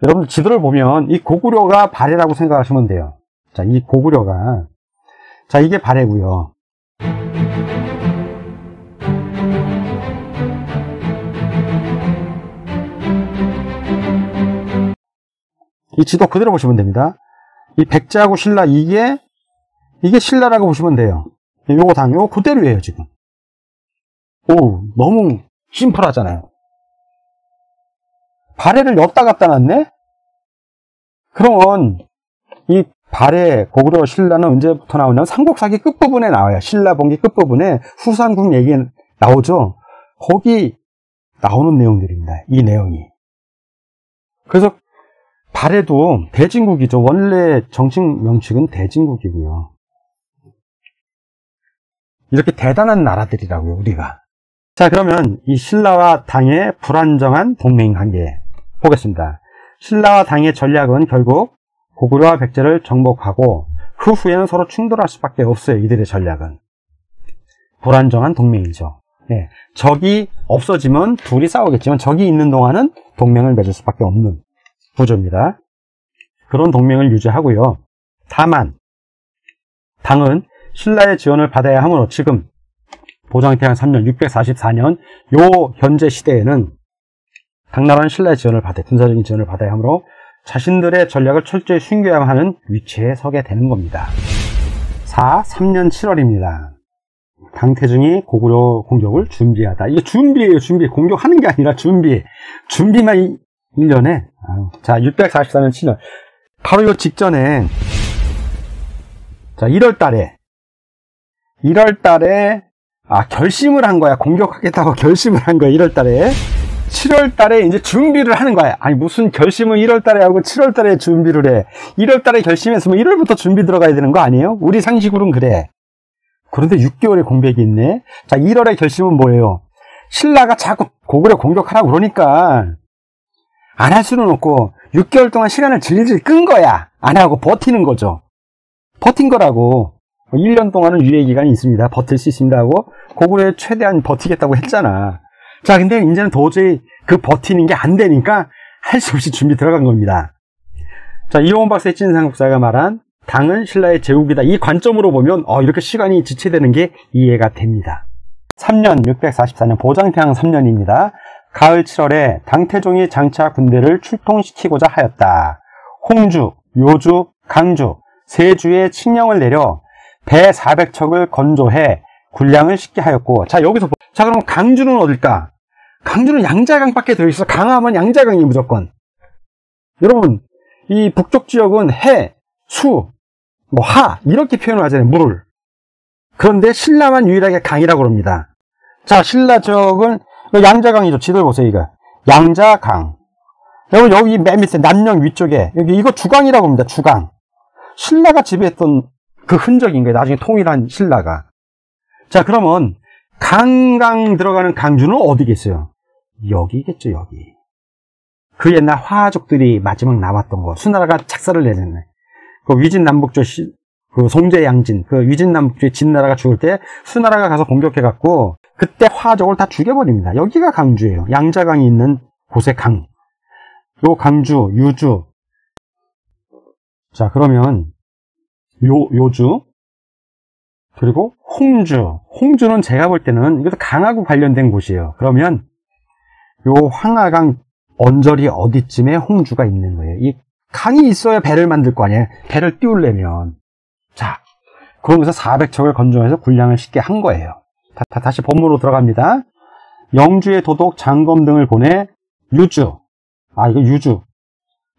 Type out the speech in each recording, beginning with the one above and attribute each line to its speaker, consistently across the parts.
Speaker 1: 여러분들 지도를 보면 이 고구려가 발해라고 생각하시면 돼요. 자, 이 고구려가, 자, 이게 발해고요. 이 지도 그대로 보시면 됩니다. 이 백제하고 신라, 이게 신라라고 보시면 돼요. 요거 당, 요거 그대로예요, 지금. 오, 너무 심플하잖아요. 발해를 엿다 갖다 놨네? 그러면, 이 발해, 고구려, 신라는 언제부터 나오냐면 삼국사기 끝부분에 나와요. 신라본기 끝부분에 후삼국 얘기 나오죠? 거기 나오는 내용들입니다. 이 내용이. 그래서, 발해도 대진국이죠. 원래 정식 명칭은 대진국이고요. 이렇게 대단한 나라들이라고요, 우리가. 자, 그러면 이 신라와 당의 불안정한 동맹관계 보겠습니다. 신라와 당의 전략은 결국 고구려와 백제를 정복하고 그 후에는 서로 충돌할 수밖에 없어요. 이들의 전략은. 불안정한 동맹이죠. 네. 적이 없어지면 둘이 싸우겠지만 적이 있는 동안은 동맹을 맺을 수밖에 없는 구조입니다. 그런 동맹을 유지하고요. 다만 당은 신라의 지원을 받아야 하므로 지금 보장태양 3년 644년 요 현재 시대에는 당나라는 신라의 지원을 받아 군사적인 지원을 받아야 하므로 자신들의 전략을 철저히 숨겨야 하는 위치에 서게 되는 겁니다. 3년 7월입니다. 당태중이 고구려 공격을 준비하다. 이게 준비예요. 준비. 공격하는 게 아니라 준비. 준비만 1년에. 자, 644년 7월. 바로 이 직전에, 자, 1월 달에, 결심을 한 거야. 공격하겠다고 결심을 한 거야. 1월 달에. 7월 달에 이제 준비를 하는 거야. 아니, 무슨 결심을 1월 달에 하고 7월 달에 준비를 해. 1월 달에 결심했으면 1월부터 준비 들어가야 되는 거 아니에요? 우리 상식으로는 그래. 그런데 6개월의 공백이 있네. 자, 1월의 결심은 뭐예요? 신라가 자꾸 고구려 공격하라고 그러니까 안 할 수는 없고 6개월 동안 시간을 질질 끈 거야. 안 하고 버티는 거죠. 버틴 거라고. 1년 동안은 유예기간이 있습니다. 버틸 수 있습니다 하고 고구려에 최대한 버티겠다고 했잖아. 자, 근데 이제는 도저히 그 버티는 게 안 되니까 할 수 없이 준비 들어간 겁니다. 자, 이용원 박사의 찐삼국사가 말한 당은 신라의 제국이다. 이 관점으로 보면 이렇게 시간이 지체되는 게 이해가 됩니다. 3년 644년 보장태양 3년입니다. 가을 7월에 당태종이 장차 군대를 출동시키고자 하였다. 홍주, 요주, 강주 세 주에 칙령을 내려 배 400척을 건조해 군량을 싣게 하였고, 자, 여기서 자, 그럼 강주는 어딜까? 강주는 양자강밖에 들어있어. 강하면 양자강이 무조건. 여러분, 이 북쪽 지역은 해, 수, 하 이렇게 표현을 하잖아요. 물을. 그런데 신라만 유일하게 강이라고 합니다. 자, 신라 지역은 양자강이죠. 지도를 보세요. 이거 양자강. 여러분, 여기 맨 밑에 남령 위쪽에 여기 이거 주강이라고 합니다. 주강. 신라가 지배했던 그 흔적인 거예요. 나중에 통일한 신라가. 자, 그러면 강강 들어가는 강주는 어디겠어요? 여기겠죠. 여기. 그 옛날 화족들이 마지막 남았던 거. 수나라가 착사를 내렸네. 그 위진남북조 그 송제양진, 그 위진남북조의 진나라가 죽을 때 수나라가 가서 공격해갖고 그때 화족을 다 죽여버립니다. 여기가 강주예요. 양자강이 있는 곳의 강. 요 강주, 유주. 자, 그러면 요주 그리고 홍주. 홍주는 제가 볼 때는 이것도 강하고 관련된 곳이에요. 그러면 요 황하강 언저리 어디쯤에 홍주가 있는 거예요. 이 강이 있어야 배를 만들 거 아니에요. 배를 띄우려면. 자, 그러면서 400척을 건조해서 군량을 싣게 한 거예요. 다시 본문으로 들어갑니다. 영주의 도독 장검 등을 보내 유주, 이거 유주,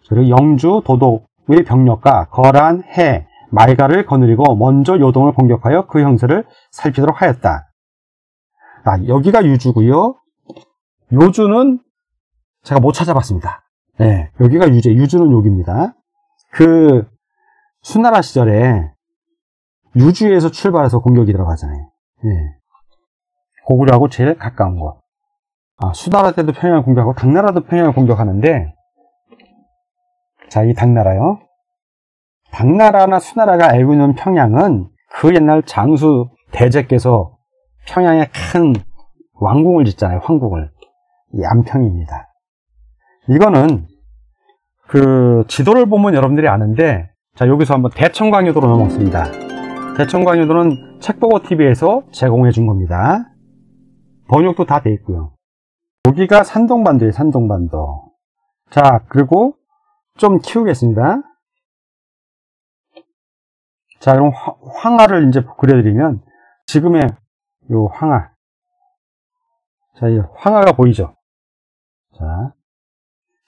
Speaker 1: 그리고 영주 도독의 병력과 거란, 해, 말가를 거느리고 먼저 요동을 공격하여 그 형세를 살피도록 하였다. 여기가 유주고요. 요주는 제가 못 찾아봤습니다. 네, 여기가 유주는 여기입니다. 그 수나라 시절에 유주에서 출발해서 공격이 들어가잖아요. 네. 고구려하고 제일 가까운 곳. 수나라 때도 평양을 공격하고 당나라도 평양을 공격하는데, 자, 이 당나라요. 당나라나 수나라가 알고 있는 평양은 그 옛날 장수 대제께서 평양에 큰 왕궁을 짓잖아요. 황궁을. 이 안평입니다. 이거는 그 지도를 보면 여러분들이 아는데, 자, 여기서 한번 대청광유도로 넘어갔습니다. 대청광유도는 책보고TV에서 제공해 준 겁니다. 번역도 다 돼 있고요. 여기가 산동반도예요, 산동반도. 자, 그리고 좀 키우겠습니다. 자, 그럼 황하를 이제 그려드리면, 지금의 요 황하. 자, 이 황하가 보이죠? 자,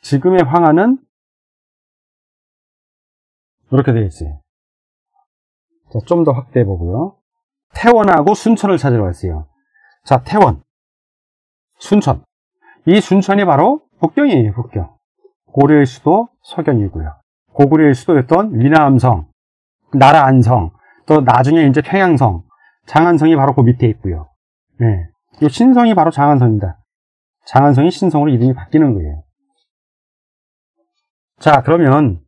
Speaker 1: 지금의 황하는 이렇게 되어 있어요. 자, 좀 더 확대해 보고요. 태원하고 순천을 찾으러 갔어요. 자, 태원, 순천. 이 순천이 바로 북경이에요, 북경. 고려의 수도 서경이고요. 고구려의 수도였던 위남성, 나라안성, 또 나중에 이제 평양성, 장안성이 바로 그 밑에 있고요. 네. 이 신성이 바로 장안성입니다. 장안성이 신성으로 이름이 바뀌는 거예요. 자, 그러면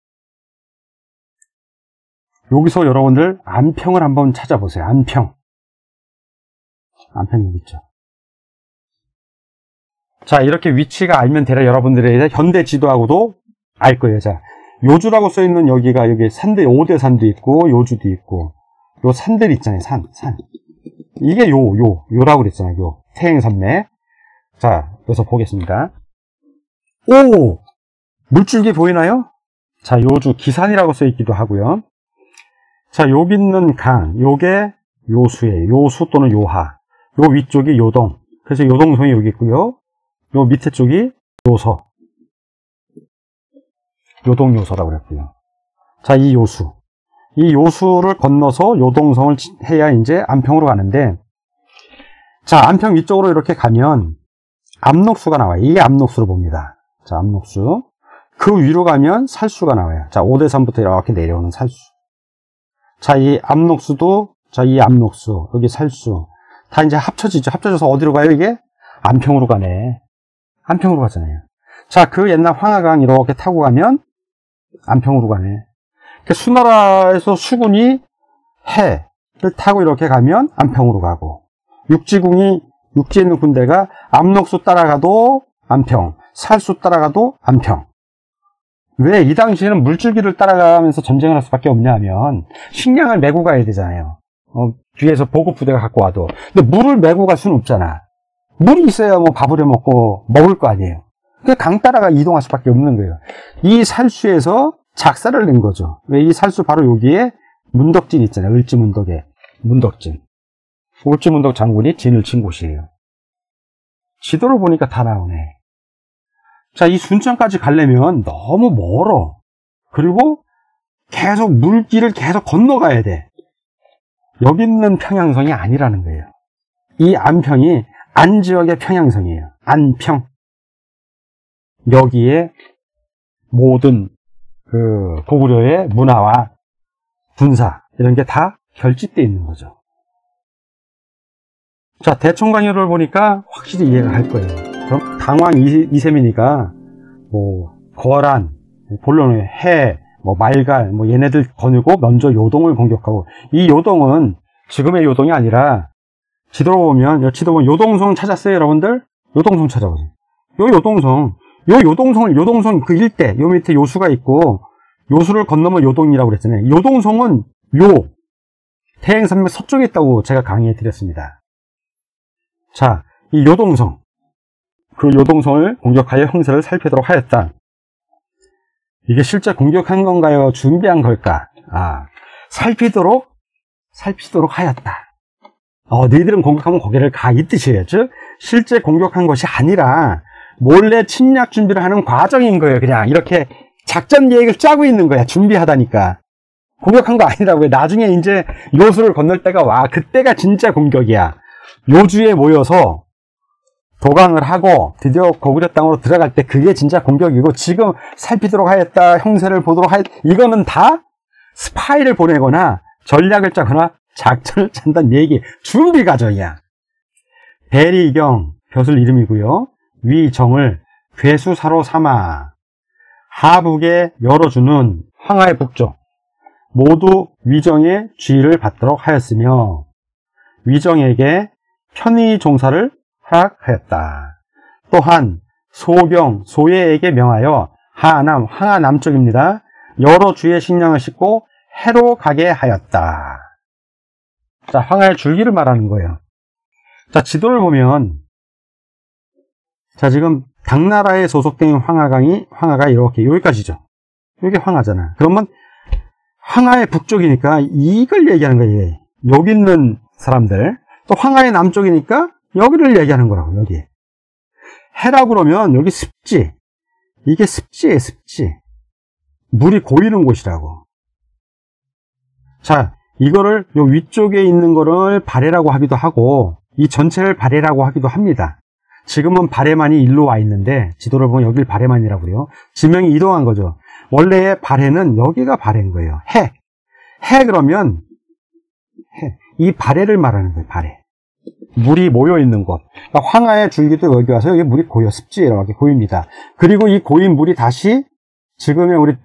Speaker 1: 여기서 여러분들 안평을 한번 찾아보세요. 안평. 안평 여기 있죠. 자, 이렇게 위치가 알면 되려 여러분들의 현대 지도하고도 알 거예요. 자, 요주라고 써있는 여기가 여기 산들, 오대산도 있고 요주도 있고 요 산들 있잖아요. 산. 이게 요라고 그랬잖아요. 요 태행산맥. 자, 여기서 보겠습니다. 오! 물줄기 보이나요? 자, 요주 기산이라고 써있기도 하고요. 자, 여기 있는 강, 요게 요수예요. 요수 또는 요하. 요 위쪽이 요동. 그래서 요동성이 여기 있고요. 요 밑에 쪽이 요서. 요동요서라고 그랬고요. 자, 이 요수. 이 요수를 건너서 요동성을 해야 이제 안평으로 가는데, 자, 안평 위쪽으로 이렇게 가면 압록수가 나와요. 이게 압록수를 봅니다. 자, 압록수. 그 위로 가면 살수가 나와요. 자, 오대산부터 이렇게 내려오는 살수. 자, 이 압록수도, 자, 이 압록수, 여기 살수. 다 이제 합쳐지죠. 합쳐져서 어디로 가요, 이게? 안평으로 가네. 안평으로 가잖아요. 자, 그 옛날 황하강 이렇게 타고 가면 안평으로 가네. 수나라에서 수군이 해를 타고 이렇게 가면 안평으로 가고, 육지에 있는 군대가 압록수 따라가도 안평, 살수 따라가도 안평. 왜 이 당시에는 물줄기를 따라가면서 전쟁을 할 수밖에 없냐 하면 식량을 메고 가야 되잖아요. 뒤에서 보급부대가 갖고 와도. 근데 물을 메고 갈 수는 없잖아. 물이 있어야 뭐 밥을 해 먹고 먹을 거 아니에요. 그냥 강 따라가 이동할 수밖에 없는 거예요. 이 살수에서 작사를 낸 거죠. 왜 이 살수 바로 여기에 문덕진 있잖아요. 을지문덕에 문덕진. 을지문덕 장군이 진을 친 곳이에요. 지도를 보니까 다 나오네. 자, 이 순천까지 가려면 너무 멀어. 그리고 계속 물길을 계속 건너가야 돼. 여기 있는 평양성이 아니라는 거예요. 이 안평이 안지역의 평양성이에요. 안평. 여기에 모든 그 고구려의 문화와 군사 이런 게 다 결집되어 있는 거죠. 자, 대청광유를 보니까 확실히 이해가 갈 거예요. 그럼 당왕 이세민이가 뭐 거란, 본론의 해, 뭐 말갈, 뭐 얘네들 거느고 먼저 요동을 공격하고, 이 요동은 지금의 요동이 아니라 지도로 보면 요동성 찾았어요, 여러분들? 요동성 찾아보세요. 요동성 그 일대, 요 밑에 요수가 있고 요수를 건너면 요동이라고 그랬잖아요. 요동성은 태행산맥 서쪽에 있다고 제가 강의해 드렸습니다. 자, 이 요동성, 그 요동성을 공격하여 형세를 살피도록 하였다. 이게 실제 공격한 건가요? 준비한 걸까? 살피도록 하였다. 너희들은 공격하면 거기를 가, 이 뜻이에요. 즉, 실제 공격한 것이 아니라 몰래 침략 준비를 하는 과정인 거예요. 그냥 이렇게 작전 계획을 짜고 있는 거야. 준비하다니까. 공격한 거 아니라고요. 나중에 이제 요수를 건널 때가 와. 그때가 진짜 공격이야. 요주에 모여서 도강을 하고 드디어 고구려 땅으로 들어갈 때 그게 진짜 공격이고, 지금 살피도록 하였다, 형세를 보도록 하였다, 이거는 다 스파이를 보내거나 전략을 짜거나 작전을 짠다는 얘기, 준비 과정이야. 대리경, 벼슬 이름이고요. 위정을 괴수사로 삼아 하북에 열어주는 황하의 북쪽 모두 위정의 지위를 받도록 하였으며, 위정에게 편의 종사를 허락하였다. 또한 소병, 소예에게 명하여 하남, 황하 남쪽입니다. 여러 주의 식량을 싣고 해로 가게 하였다. 자, 황하의 줄기를 말하는 거예요. 자, 지도를 보면, 자, 지금 당나라에 소속된 황하가 이렇게 여기까지죠. 여기 황하잖아. 그러면 황하의 북쪽이니까 이걸 얘기하는 거예요. 여기 있는 사람들. 또 황하의 남쪽이니까 여기를 얘기하는 거라고, 여기. 해라고 그러면 여기 습지. 이게 습지예요, 습지. 물이 고이는 곳이라고. 자, 이거를 요 위쪽에 있는 거를 발해라고 하기도 하고, 이 전체를 발해라고 하기도 합니다. 지금은 발해만이 일로 와 있는데, 지도를 보면 여길 발해만이라고 그래요. 지명이 이동한 거죠. 원래의 발해는 여기가 발해인 거예요. 해 그러면, 이 발해를 말하는 거예요, 발해. 물이 모여 있는 곳. 그러니까 황하의 줄기도 여기 와서 여기 물이 고여, 습지에 이렇게 고입니다. 그리고 이 고인 물이 다시 지금의 우리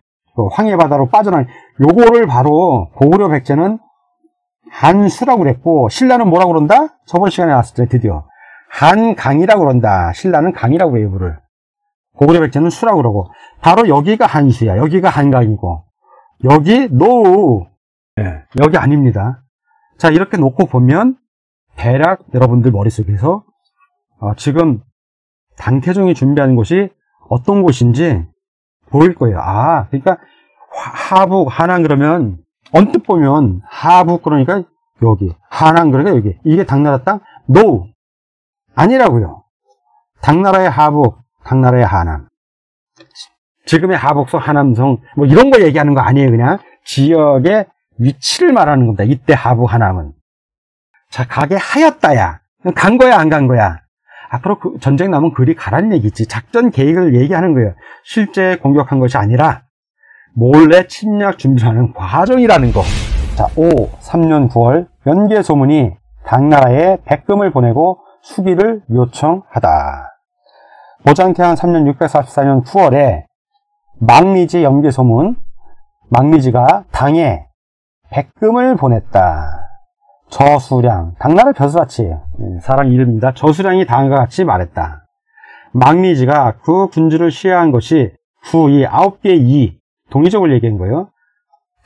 Speaker 1: 황해 바다로 빠져나온, 요거를 바로 고구려 백제는 한수라고 그랬고, 신라는 뭐라고 그런다? 저번 시간에 나왔을 때 드디어 한강이라고 그런다. 신라는 강이라고 그래요, 물을. 고구려 백제는 수라고 그러고, 바로 여기가 한수야. 여기가 한강이고, 여기 노우. 네, 여기 아닙니다. 자, 이렇게 놓고 보면 대략 여러분들 머릿속에서 지금 당태종이 준비하는 곳이 어떤 곳인지 보일 거예요. 아, 그러니까 하북, 하남 그러면 언뜻 보면 하북 그러니까 여기, 하남 그러니까 여기. 이게 당나라 땅? 노! 아니라고요. 당나라의 하북, 당나라의 하남. 지금의 하북성, 하남성 뭐 이런 거 얘기하는 거 아니에요. 그냥 지역의 위치를 말하는 겁니다. 이때 하북, 하남은. 자, 가게 하였다야. 간 거야, 안 간 거야? 앞으로 전쟁 나면 그리 가라는 얘기지. 작전 계획을 얘기하는 거예요. 실제 공격한 것이 아니라 몰래 침략 준비하는 과정이라는 거. 자, 3년 9월 연개 소문이 당나라에 백금을 보내고 수기를 요청하다. 보장태양 3년 644년 9월에 망리지 연개 소문, 망리지가 당에 백금을 보냈다. 저수량, 당나라 벼슬아치예요. 사람 이름입니다. 저수량이 다음과 같이 말했다. 망리지가 그 군주를 시해한 것이 이 9개의 이, 동의적으로 얘기한 거예요.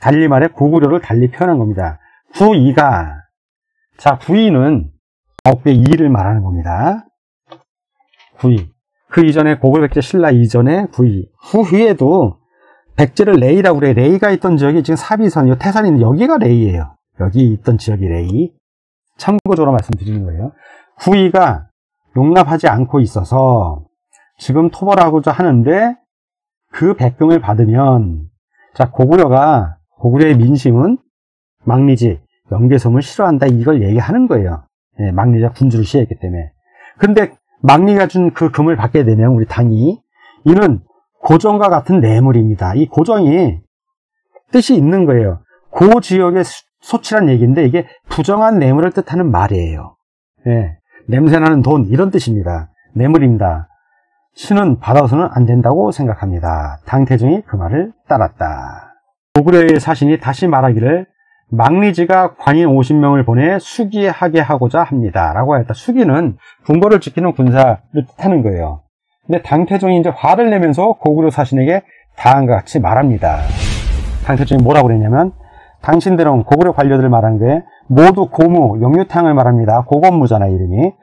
Speaker 1: 달리 말해 고구려를 달리 표현한 겁니다. 구이가, 자, 구이는 9개의 이를 말하는 겁니다. 구이. 그 이전에 고구려 백제 신라 이전에 구이. 후위에도 백제를 레이라고 그래. 레이가 있던 지역이 지금 사비선이요. 태산인데 여기가 레이예요. 여기 있던 지역이 레이. 참고적으로 말씀드리는 거예요. 구이가 용납하지 않고 있어서 지금 토벌하고자 하는데 그 백금을 받으면, 자, 고구려의 민심은 망리지, 연개섬을 싫어한다, 이걸 얘기하는 거예요. 예, 망리지가 군주를 시해했기 때문에. 근데 망리가 준 그 금을 받게 되면 우리 당이, 이는 고정과 같은 뇌물입니다. 이 고정이 뜻이 있는 거예요. 그 지역의 소치란 얘기인데 이게 부정한 뇌물을 뜻하는 말이에요. 예, 냄새나는 돈, 이런 뜻입니다. 뇌물입니다. 신은 받아서는 안 된다고 생각합니다. 당태종이 그 말을 따랐다. 고구려의 사신이 다시 말하기를 망리지가 관인 50명을 보내 수기하게 하고자 합니다. 라고 하였다. 수기는 궁궐을 지키는 군사를 뜻하는 거예요. 근데 당태종이 이제 화를 내면서 고구려 사신에게 다음과 같이 말합니다. 당태종이 뭐라고 그랬냐면, 당신들은 고구려 관료들 말한 게 모두 고무, 영유탕을 말합니다. 고건무잖아, 이름이.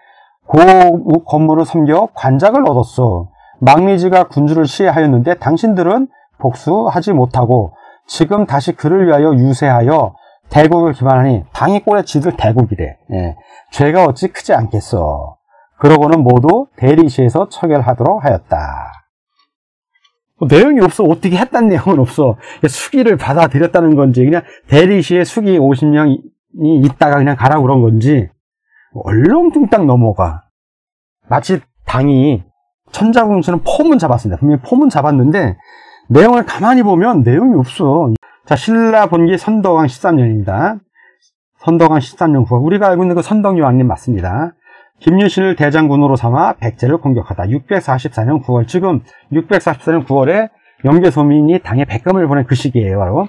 Speaker 1: 고건무를 섬겨 관작을 얻었어. 망리지가 군주를 시해하였는데 당신들은 복수하지 못하고 지금 다시 그를 위하여 유세하여 대국을 기만하니 당이 꼴에 지들 대국이래. 예. 죄가 어찌 크지 않겠어. 그러고는 모두 대리시에서 처결하도록 하였다. 내용이 없어. 어떻게 했다는 내용은 없어. 수기를 받아들였다는 건지, 그냥 대리시에 수기 50명이 있다가 그냥 가라고 그런 건지, 얼렁뚱땅 넘어가. 마치 당이 천자궁수는 폼은 잡았습니다. 분명히 폼은 잡았는데 내용을 가만히 보면 내용이 없어. 자, 신라 본기 선덕왕 13년입니다. 선덕왕 13년 9월. 우리가 알고 있는 그 선덕여왕님 맞습니다. 김유신을 대장군으로 삼아 백제를 공격하다. 644년 9월. 지금 644년 9월에 연개소민이 당에 백금을 보낸 그 시기예요, 바로.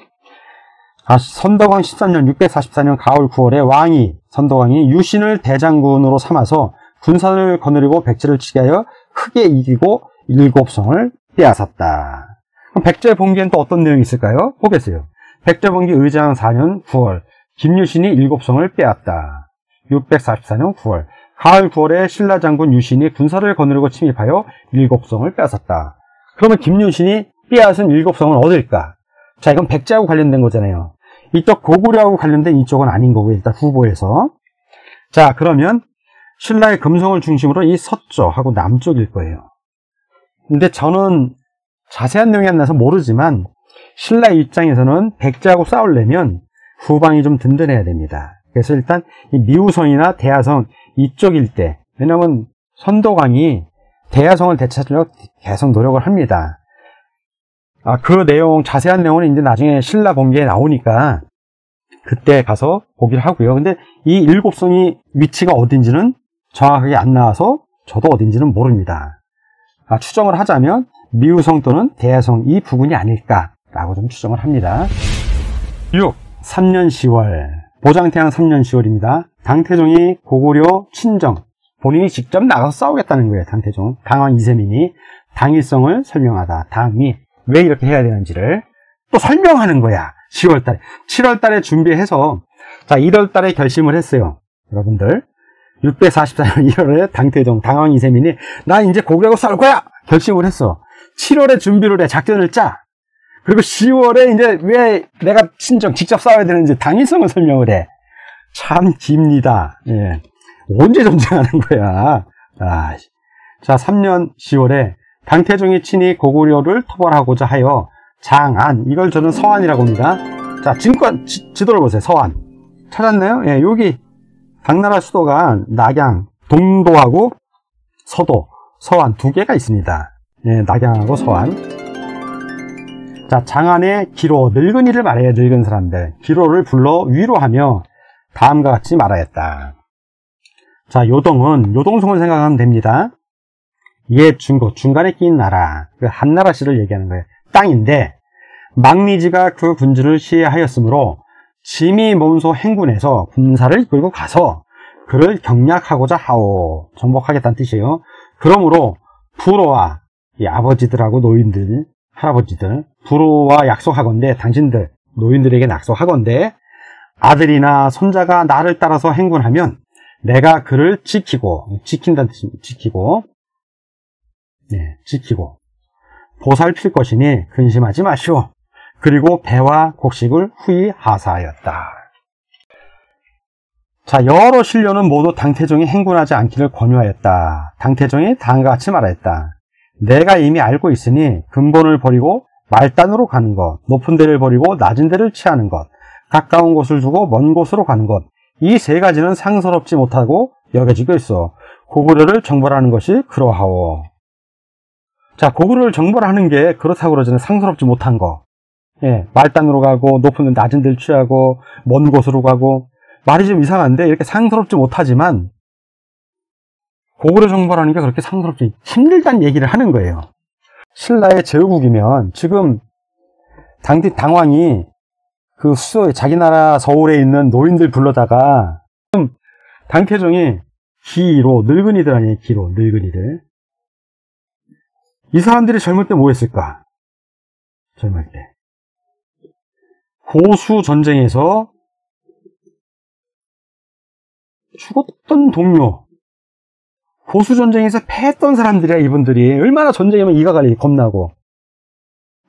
Speaker 1: 선덕왕 13년 644년 가을 9월에 선덕왕이 유신을 대장군으로 삼아서 군사를 거느리고 백제를 치게 하여 크게 이기고 7성을 빼앗았다. 그럼 백제봉기엔 또 어떤 내용이 있을까요? 보겠어요. 백제봉기 의장 4년 9월 김유신이 일곱성을 빼앗다. 644년 9월 가을 9월에 신라 장군 유신이 군사를 거느리고 침입하여 일곱성을 빼앗았다. 그러면 김유신이 빼앗은 일곱성은 어딜까? 자, 이건 백제하고 관련된 거잖아요. 이쪽 고구려하고 관련된 이쪽은 아닌 거고 일단 후보에서. 자, 그러면 신라의 금성을 중심으로 이 서쪽하고 남쪽일 거예요. 근데 저는 자세한 내용이 안 나서 모르지만 신라 입장에서는 백제하고 싸우려면 후방이 좀 든든해야 됩니다. 그래서 일단 이 미우성이나 대하성 이쪽 일대, 왜냐면 선도광이 대하성을 되찾으려고 계속 노력을 합니다. 그 내용, 자세한 내용은 이제 나중에 신라 본기에 나오니까 그때 가서 보기를 하고요. 근데 이 일곱성이 위치가 어딘지는 정확하게 안 나와서 저도 어딘지는 모릅니다. 추정을 하자면 미우성 또는 대하성 이 부근이 아닐까라고 좀 추정을 합니다. 6. 3년 10월 보장태양 3년 10월입니다. 당태종이 고구려 친정, 본인이 직접 나가서 싸우겠다는 거예요. 당태종, 당왕 이세민이 당일성을 설명하다. 당이 왜 이렇게 해야 되는지를 또 설명하는 거야. 10월달에 7월달에 준비해서 자 1월달에 결심을 했어요. 여러분들 644년 1월에 당태종, 당왕 이세민이 나 이제 고구려하고 싸울 거야 결심을 했어. 7월에 준비를 해, 작전을 짜. 그리고 10월에 이제 왜 내가 친정 직접 싸워야 되는지 당위성을 설명을 해. 참 깁니다. 예. 언제 전쟁하는 거야. 자, 3년 10월에 당태종이 친히 고구려를 토벌하고자 하여 장안, 이걸 저는 서안이라고 합니다. 자, 지금껏 지도를 보세요. 서안 찾았나요? 예, 여기 당나라 수도가 낙양, 동도하고 서도, 서안 두 개가 있습니다. 예, 낙양하고 서안. 자, 장안의 기로, 늙은이를 말해요. 늙은 사람들. 기로를 불러 위로하며 다음과 같이 말하였다. 자, 요동은 요동성을 생각하면 됩니다. 옛 중국, 중간에 끼인 나라, 그 한나라시를 얘기하는 거예요. 땅인데 망리지가 그 군주를 시해하였으므로 짐이 몸소 행군해서 군사를 이끌고 가서 그를 경략하고자 하오. 정복하겠다는 뜻이에요. 그러므로 부로와 이 아버지들하고 노인들, 할아버지들, 부로와 약속하건대, 당신들 노인들에게 약속하건대 아들이나 손자가 나를 따라서 행군하면 내가 그를 지키고, 지킨다는 뜻입니다. 지키고, 네, 지키고 보살필 것이니 근심하지 마시오. 그리고 배와 곡식을 후히 하사하였다. 자, 여러 신료는 모두 당태종이 행군하지 않기를 권유하였다. 당태종이 다음과 같이 말하였다. 내가 이미 알고 있으니 근본을 버리고 말단으로 가는 것, 높은 데를 버리고 낮은 데를 취하는 것, 가까운 곳을 두고 먼 곳으로 가는 것, 이 세 가지는 상서롭지 못하고 여겨지고 있어. 고구려를 정벌하는 것이 그러하오. 자, 고구려를 정벌하는 게 그렇다고 그러잖아요. 상서롭지 못한 거. 예, 말단으로 가고 높은 데 낮은 데를 취하고 먼 곳으로 가고, 말이 좀 이상한데 이렇게 상서롭지 못하지만 고구려 정벌하는 게 그렇게 상스럽지 힘들다는 얘기를 하는 거예요. 신라의 제후국이면 지금 당왕이 그 수도에 자기 나라 서울에 있는 노인들 불러다가 당태종이 기로, 늙은이들 아니에요. 기로, 늙은이들. 이 사람들이 젊을 때 뭐 했을까? 젊을 때 고수 전쟁에서 죽었던 동료, 고수 전쟁에서 패했던 사람들이야. 이분들이 얼마나 전쟁이면 이가 갈리 겁나고.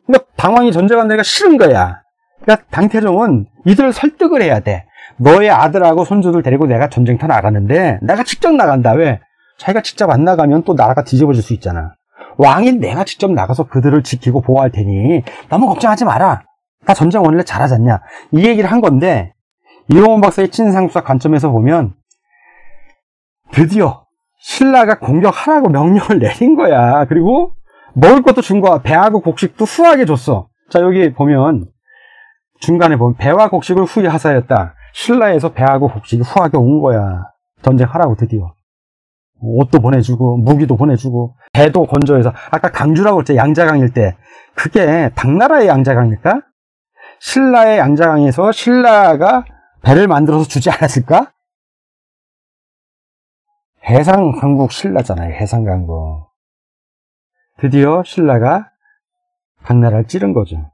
Speaker 1: 근데 당왕이 전쟁한다니까 싫은 거야. 그러니까 당태종은 이들을 설득을 해야 돼. 너의 아들하고 손주들 데리고 내가 전쟁터 나가는데 내가 직접 나간다. 왜? 자기가 직접 안 나가면 또 나라가 뒤집어질 수 있잖아. 왕인 내가 직접 나가서 그들을 지키고 보호할 테니 너무 걱정하지 마라. 나 전쟁 원래 잘하지 않냐. 이 얘기를 한 건데, 이용원 박사의 친상수사 관점에서 보면 드디어 신라가 공격하라고 명령을 내린 거야. 그리고 먹을 것도 준 거야. 배하고 곡식도 후하게 줬어. 자, 여기 보면 중간에 보면 배와 곡식을 후히 하사였다. 신라에서 배하고 곡식이 후하게 온 거야. 전쟁하라고 드디어. 옷도 보내주고 무기도 보내주고 배도 건조해서, 아까 강주라고 했죠. 양자강일 때. 그게 당나라의 양자강일까? 신라의 양자강에서 신라가 배를 만들어서 주지 않았을까? 해상강국 신라잖아요. 해상강국. 드디어 신라가 박나라를 찌른 거죠.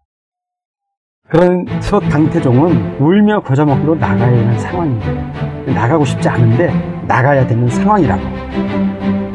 Speaker 1: 그래서 당태종은 울며 겨자 먹기로 나가야 하는 상황입니다. 나가고 싶지 않은데 나가야 되는 상황이라고.